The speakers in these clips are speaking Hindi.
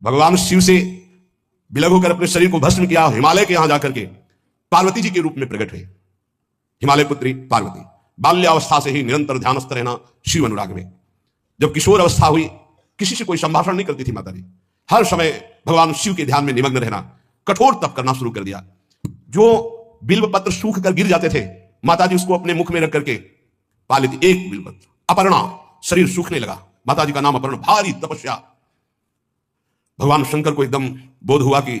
भगवान शिव से विलग होकर अपने शरीर को भस्म किया, हिमालय के यहां जाकर के पार्वती जी के रूप में प्रकट हुए। हिमालय पुत्री पार्वती बाल्यावस्था से ही निरंतर ध्यानस्थ रहना शिव अनुराग में। जब किशोर अवस्था हुई, किसी से कोई संभाषण नहीं करती थी माता जी, हर समय भगवान शिव के ध्यान में निमग्न रहना, कठोर तप करना शुरू कर दिया। जो बिल्व पत्र सूख कर गिर जाते थे, माता जी उसको अपने मुख में रख करके पा लेती। एक बिल्व पत्र, अपर्णा, शरीर सूखने लगा, माता जी का नाम अपर्णा, भारी तपस्या। भगवान शंकर को एकदम बोध हुआ कि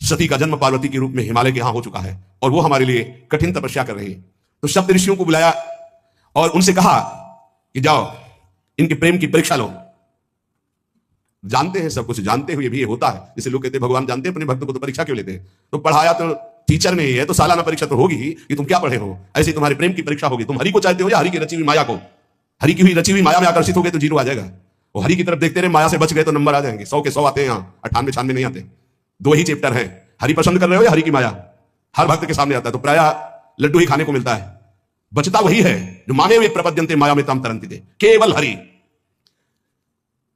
सती का जन्म पार्वती के रूप में हिमालय के यहां हो चुका है और वो हमारे लिए कठिन तपस्या कर रही है। तो सप्त ऋषियों को बुलाया और उनसे कहा कि जाओ इनके प्रेम की परीक्षा लो। जानते हैं, सब कुछ जानते हुए भी ये होता है। जैसे लोग कहते हैं भगवान जानते हैं अपने भक्तों को, तो परीक्षा क्यों लेते हैं? तो पढ़ाया तो टीचर ने ही है, तो सालाना परीक्षा तो होगी ही कि तुम क्या पढ़े हो। ऐसे तुम्हारे प्रेम की परीक्षा होगी। तुम हरि को चाहते हो या हरि की रची हुई माया को? हरि की हुई रची हुई माया में आकर्षित हो गए तो जीरो आ जाएगा। और हरि की तरफ देखते रहे, माया से बच गए तो नंबर आ जाएंगे। 100 के 100 आते हैं, यहाँ 98 96 नहीं आते। 2 ही चैप्टर हैं, हरि पसंद कर रहे हो या हरि की माया। हर भक्त के सामने आता है, तो प्राय लड्डू ही खाने को मिलता है। बचता वही है जो माने हुए प्रपद्यन्ते माया में तम तरंति थे, केवल हरि।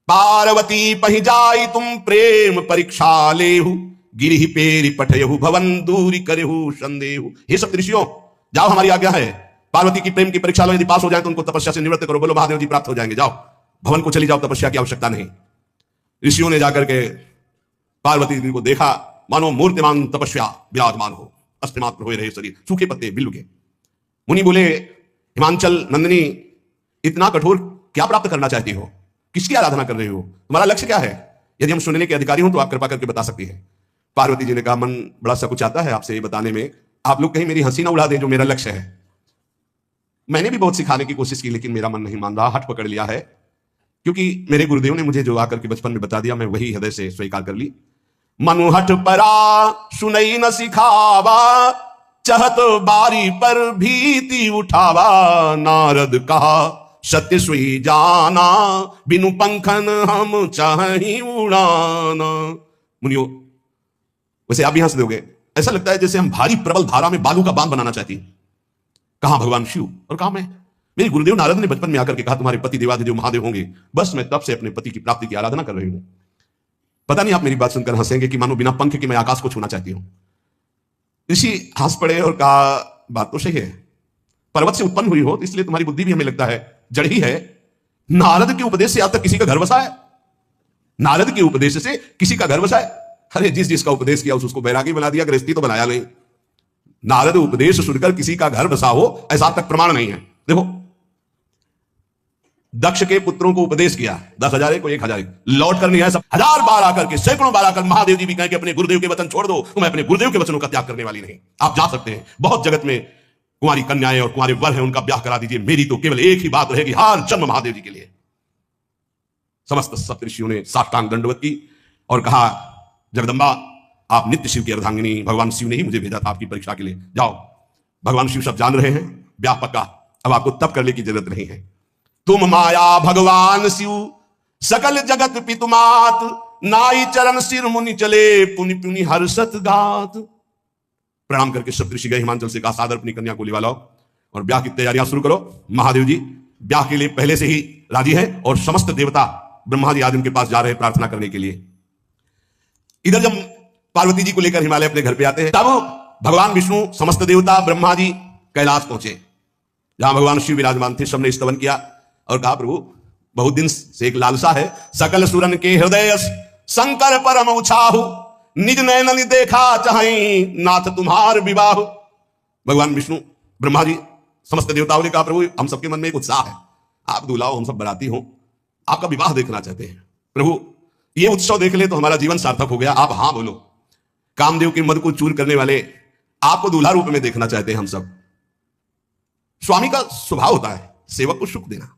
पार्वती पहि जाई तुम प्रेम परीक्षा लेहु, गिरि पेरि पठयहु भवन दूरी करेहु संदेहु। हे सप्त ऋषियों, जाओ, हमारी आज्ञा है। पार्वती की प्रेम की परीक्षा लो, यदि पास हो जाए तो उनको तपस्या से निवृत्त करो। बोलो महादेव जी प्राप्त हो जाएंगे। जाओ भवन को चली जाओ, तपस्या की आवश्यकता नहीं। ऋषियों ने जाकर के पार्वती जी को देखा, मानो मूर्तिमान तपस्या विराजमान हो, अस्थिमात्र हुए रहे शरीर, सूखे पत्ते बिल्व के। मुनि बोले, हिमांचल नंदिनी, इतना कठोर क्या प्राप्त करना चाहती हो? किसकी आराधना कर रही हो? तुम्हारा लक्ष्य क्या है? यदि हम सुनने के अधिकारी हो तो आप कृपा करके बता सकती हैं। पार्वती जी ने कहा, मन बड़ा सकुचाता है आपसे ये बताने में। आप लोग कहीं मेरी हंसी ना उड़ा दें जो मेरा लक्ष्य है। मैंने भी बहुत सिखाने की कोशिश की, लेकिन मेरा मन नहीं मान रहा, हट पकड़ लिया है। क्योंकि मेरे गुरुदेव ने मुझे जो आकर के बचपन में बता दिया, मैं वही हृदय से स्वीकार कर ली। मनु हट परा सुनई न सिखावा, चहत बारी पर भीति उठावा। नारद कहा सत्य सुई जाना, बिनु पंखन हम चाहि उड़ाना। मुनियो, वैसे आप भी हंस दोगे, ऐसा लगता है जैसे हम भारी प्रबल धारा में बालू का बांध बनाना चाहती हैं। कहां भगवान शिव और कहां मैं? मेरे गुरुदेव नारद ने बचपन में आकर के कहा, तुम्हारे पति देवाधिदेव महादेव होंगे। बस मैं तब से अपने पति की प्राप्ति की आराधना कर रही हूं। पता नहीं आप मेरी बात सुनकर हंसेंगे कि मानो बिना पंख के मैं आकाश को छूना चाहती हूं। ऋषि हंस पड़े और कहा, बात तो सही है, पर्वत से उत्पन्न हुई हो तो इसलिए तुम्हारी बुद्धि भी हमें लगता है जड़ ही है। नारद के उपदेश से आज तक किसी का घर बसा है? नारद के उपदेश से किसी का घर बसा है? अरे जिस जिसका उपदेश किया उसको बैरागी बना दिया, गृहस्थी तो बनाया नहीं। नारद उपदेश सुनकर किसी का घर बसा हो, ऐसा तक प्रमाण नहीं है। देखो, दक्ष के पुत्रों को उपदेश किया, 10,000 को 1,000, लौट कर नहीं है, सब 1000 बार आकर के, सैकड़ों बार आकर महादेव जी भी कहें कि अपने गुरुदेव के वचन छोड़ दो, तो मैं अपने गुरुदेव के वचनों का त्याग करने वाली नहीं। आप जा सकते हैं, बहुत जगत में कुंवारी कन्याएं और कुंवारे वर हैं, उनका ब्याह करा दीजिए। मेरी तो केवल एक ही बात रहेगी, हर जन्म महादेव जी के लिए। समस्त सप्तऋषियों ने साष्टांग दंडवत की और कहा, जगदम्बा आप नित्य शिव की अर्धांगिनी, भगवान शिव ने ही मुझे भेजा था आपकी परीक्षा के लिए। जाओ, भगवान शिव सब जान रहे हैं, ब्याह पक्का, अब आपको तप करने की जरूरत नहीं है। तुम माया भगवान शिव, सकल जगत पितुमात, नाई चरण सिर मुनि चले, पुनि पुनि हर्षत गात। प्रणाम करके सप्तऋषि गए, हिमांचल से कहा, सादर अपनी कन्या को लिवा लाओ और ब्याह की तैयारियां शुरू करो। महादेव जी ब्याह के लिए पहले से ही राजी हैं और समस्त देवता ब्रह्मा जी आज उनके पास जा रहे हैं प्रार्थना करने के लिए। इधर जब पार्वती जी को लेकर हिमालय अपने घर पे आते हैं, तब भगवान विष्णु, समस्त देवता, ब्रह्मा जी कैलाश पहुंचे, जहां भगवान शिव विराजमान थे। सबने स्तवन किया और कहा, प्रभु बहुत दिन से एक लालसा है, सकल सुरन के हृदय शंकर परम उछाहु, निज नयन देखा चाहि नाथ तुम्हार विवाह। भगवान विष्णु, ब्रह्मा जी, समस्त देवताओं ने कहा, प्रभु हम सबके मन में एक उत्साह है, आप दूल्हा हो, हम सब बराती हो, आपका विवाह देखना चाहते हैं। प्रभु ये उत्सव देख ले तो हमारा जीवन सार्थक हो गया, आप हां बोलो। कामदेव के मद को चूर करने वाले आपको दूल्हा रूप में देखना चाहते हैं हम सब। स्वामी का स्वभाव होता है सेवक को सुख देना।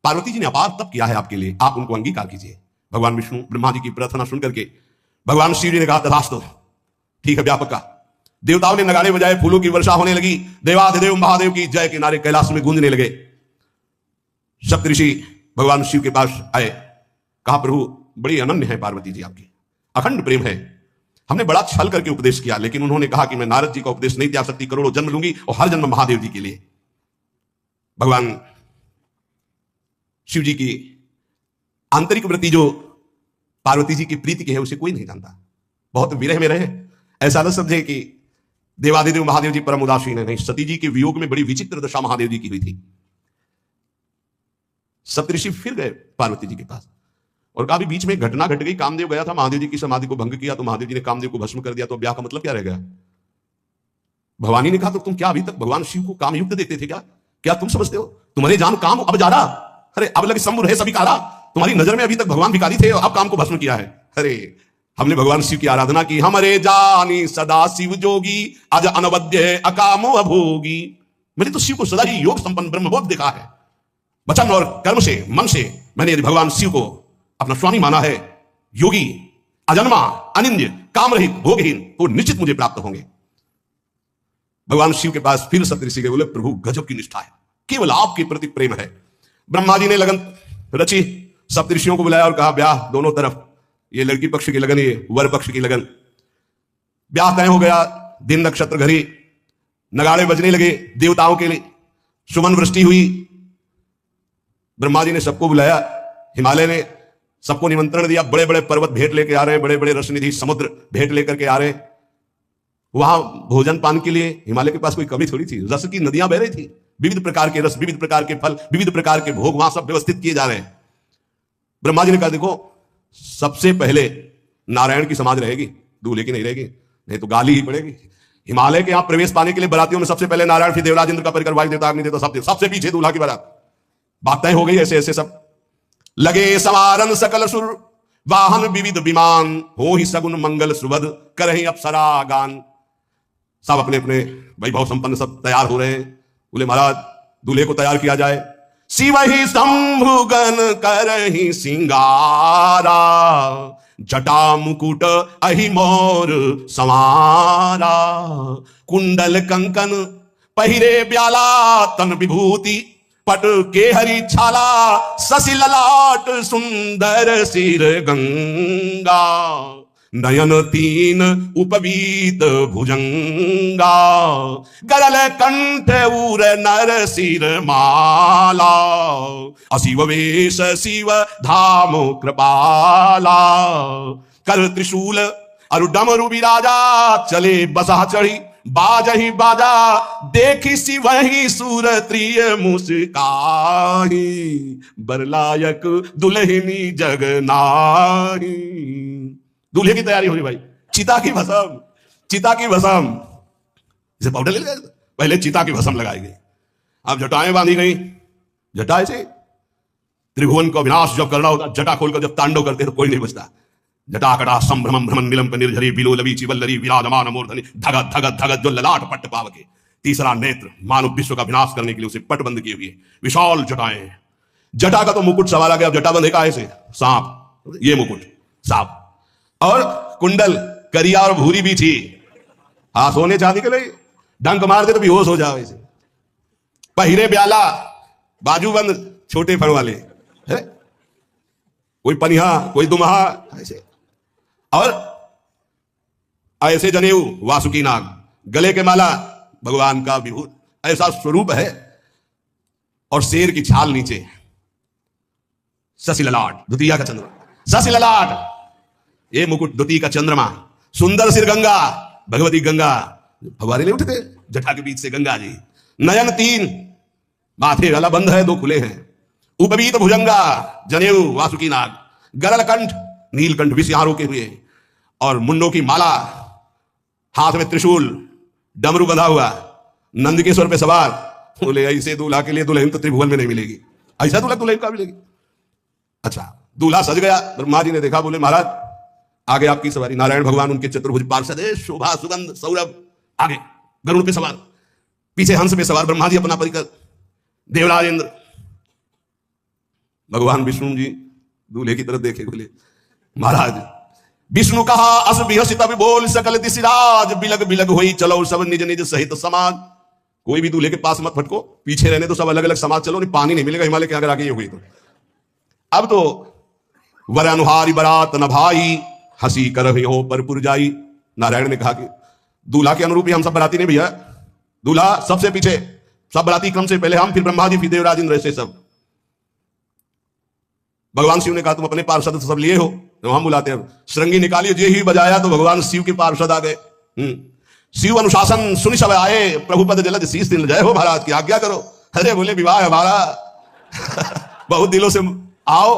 पार्वती जी ने अपार तप किया है आपके लिए, आप उनको अंगीकार कीजिए। भगवान विष्णु, ब्रह्मा जी की प्रार्थना सुन करके भगवान शिव जी ने कहा, तथास्तु, ठीक है, व्यापक का। देवताओं ने नगाड़े बजाए, फूलों की वर्षा होने लगी, देवाधिदेव महादेव की जय के नारे कैलाश में गूंजने लगे। सप्तऋषि भगवान शिव के पास आए, कहा, प्रभु बड़ी अनन्य है पार्वती जी आपकी, अखंड प्रेम है। हमने बड़ा छल करके उपदेश किया, लेकिन उन्होंने कहा कि मैं नारद जी का उपदेश नहीं त्याग सकती, करोड़ों जन्म लूंगी और हर जन्म महादेव जी के लिए। भगवान शिव जी की आंतरिक वृत्ति जो पार्वती जी की प्रीति की है उसे कोई नहीं जानता। बहुत विरह में रहे, ऐसा न समझे कि देवादिदेव महादेव जी परम उदासीन है, नहीं। सती जी के वियोग में बड़ी विचित्र दशा महादेव जी की हुई थी। सप्तऋषि फिर गए पार्वती जी के पास और कहा, बीच में घटना घट गई, कामदेव गया था, महादेव जी की समाधि को भंग किया, तो महादेव जी ने कामदेव को भस्म कर दिया, तो ब्याह का मतलब क्या रह गया? भवानी ने कहा, तो तुम क्या अभी तक भगवान शिव को काम युक्त देते थे क्या तुम समझते हो तुम्हारे जान काम अब जा रहा? अरे अब लगे सम्मुर है सभी कारा, तुम्हारी नजर में अभी तक भगवान भिखारी थे और अब काम को भस्म किया है। अरे हमने भगवान शिव की आराधना की, हमारे जानी सदा शिव जोगी, अज अनवद्य अकामो अभोगी। मैंने तो शिव को सदा ही योग संपन्न ब्रह्मबोध देखा है। वचन और कर्म से, मन से मैंने यदि भगवान शिव को अपना स्वामी माना है, योगी, अजन्मा, अनिंद्य, काम रहित, भोगहीन, तो निश्चित मुझे प्राप्त होंगे। भगवान शिव के पास फिर सप्तऋषि गए, बोले प्रभु गजब की निष्ठा है, केवल आपके प्रति प्रेम है। ब्रह्मा जी ने लगन रची, सप्तऋषियों को बुलाया और कहा, ब्याह दोनों तरफ, ये लड़की पक्ष की लगन, ये वर पक्ष की लगन। ब्याह तय हो गया, दिन नक्षत्र घड़ी, नगाड़े बजने लगे देवताओं के लिए, सुमन वृष्टि हुई। ब्रह्मा जी ने सबको बुलाया, हिमालय ने सबको निमंत्रण दिया, बड़े बड़े पर्वत भेंट लेके आ रहे हैं, बड़े बड़े रसनिधि समुद्र भेंट लेकर के आ रहे हैं। वहां भोजन पान के लिए हिमालय के पास कोई कमी थोड़ी थी, रस की नदियां बह रही थी, विविध प्रकार के रस, विविध प्रकार के फल, विविध प्रकार के भोग वहां सब व्यवस्थित किए जा रहे हैं। ब्रह्मा जी ने कहा, देखो सबसे पहले नारायण की समाज रहेगी, दूल्हे की नहीं रहेगी, नहीं तो गाली ही पड़ेगी। हिमालय के यहां प्रवेश पाने के लिए बरातियों में सबसे पहले नारायण, फिर देवराज इंद्र का परिकर, वायु देवता, अग्नि देवता, सबसे पीछे दूल्हा की बारात। बात तय हो गई, ऐसे ऐसे सब लगे समारन सकल सुर, वाहन विविध विमान, हो ही सगुन मंगल सुबद, करहि अप्सरा गान। सब अपने अपने वैभव संपन्न सब तैयार हो रहे हैं। बोले महाराज दूल्हे को तैयार किया जाए। शिव ही शंभुगन करहि सिंगारा, जटा मुकुट अहि मोर संवारा, कुंडल कंकन पहिरे ब्याला, तन विभूति पट के हरि छाला, शशि ललाट सुंदर सिर गंगा, नयन तीन उपवीत भुजंगा, गरल कंठ उर नर सिर माला, अशिव वेश शिव धाम कृपाला, कर त्रिशूल अरु डमरु विराजा, चले बसा चढ़ी बाजही बाजा, देखी सी वही सूरत्रिय मुस्काही, बरलायक दुल्हनी जगनाही। दूल्हे की तैयारी हो रही भाई, चिता की भस्म, चिता की भस्म, इसे पाउडर ले लिया, पहले चिता की भस्म लगाई गई, अब जटाएं बांधी गई। जटाएं से त्रिभुवन को विनाश जब करना होता, जटा खोलकर जब तांडव करते तो कोई नहीं बचता। जटाकटा संभ्रमं भ्रमण निलंब निर्झरी, बिलोलवी चिवल्लरी विराजमान मूर्धनि, धगत धगत धगत जो ललाट पट्ट पावके। तीसरा नेत्र मानव विश्व का विनाश करने के लिए उसे पटबंद किए हुए विशाल जटाएं। जटा का तो मुकुट सवाल आ गया, जटा बंधे का ऐसे सांप, ये मुकुट सांप, और कुंडल करिया और भूरी भी थी। हाँ सोने चांदी के लिए डंक मार दे तो बेहोश हो जाओ ऐसे। पहिरे ब्याला, बाजूबंद छोटे फण वाले है, कोई पनिहा कोई दुमहा ऐसे, और ऐसे जनेऊ वासुकी नाग, गले के माला भगवान का विभूत, ऐसा स्वरूप है। और शेर की छाल नीचे, शशि ललाट, द्वितीया का चंद्रमा, शशि ललाट ये मुकुट, द्वितीय का चंद्रमा, सुंदर सिर गंगा, भगवती गंगा फवारे नहीं उठते जटा के बीच से गंगा जी। नयन तीन, माथे गला बंद है, दो खुले हैं। उपवीत भुजंगा, जनेऊ वासुकी नाग, गरल कंठ नीलकंठ विष यहां रोके हुए, और मुंडों की माला, हाथ में त्रिशूल, डमरू बंधा हुआ, नंद के स्वर पे सवार। बोले ऐसे दूल्हा के लिए दुल्हन तो त्रिभुवन में नहीं मिलेगी, ऐसा दूल्हा दुल्हन का मिलेगी। अच्छा दूल्हा सज गया, ब्रह्मा जी ने देखा, बोले महाराज आगे आपकी सवारी। नारायण भगवान उनके चतुर्भुज पार्षद, शोभा सुगंध सौरभ, आगे गरुड़ पे सवार, पीछे हंस पे सवार ब्रह्मा जी अपना परिकर, देवराज इंद्र। भगवान विष्णु जी दूल्हे की तरफ देखे, बोले महाराज विष्णु कहा अस बिहसी तब बोल सकल दिशिराज, बिलग बिलग हुई चलो सब निज निज सहित समाज। कोई भी दूल्हे के पास मत फटको, पीछे रहने तो सब अलग अलग समाज चलो, नहीं पानी नहीं मिलेगा हिमालय के अगर आगे ये हुई तो। अब तो वर अनुहारी बरात न भाई, हंसी कर हो पर पुर जाई। नारायण ने कहा कि दूल्हा के अनुरूप ही हम सब बराती नहीं भैया, दूल्हा सबसे पीछे, सब बराती क्रम से पहले हम, फिर ब्रह्मा जी, फिर देवराज इंद्र, ऐसे सब। भगवान शिव ने कहा तुम अपने पार्षद सब लिए हो, तो हम बुलाते हैं श्रृंगी निकालिए, जे ही बजाया तो भगवान शिव के पार्षद आ गए। शिव अनुशासन सुनि सब आए, प्रभु पद जलद शीस दिन जय हो महाराज की आज्ञा करो। अरे बोले विवाह है हमारा बहुत दिलों से आओ,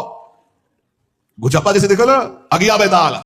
गुचप्पा जैसे देखो ना अगिया बेताल।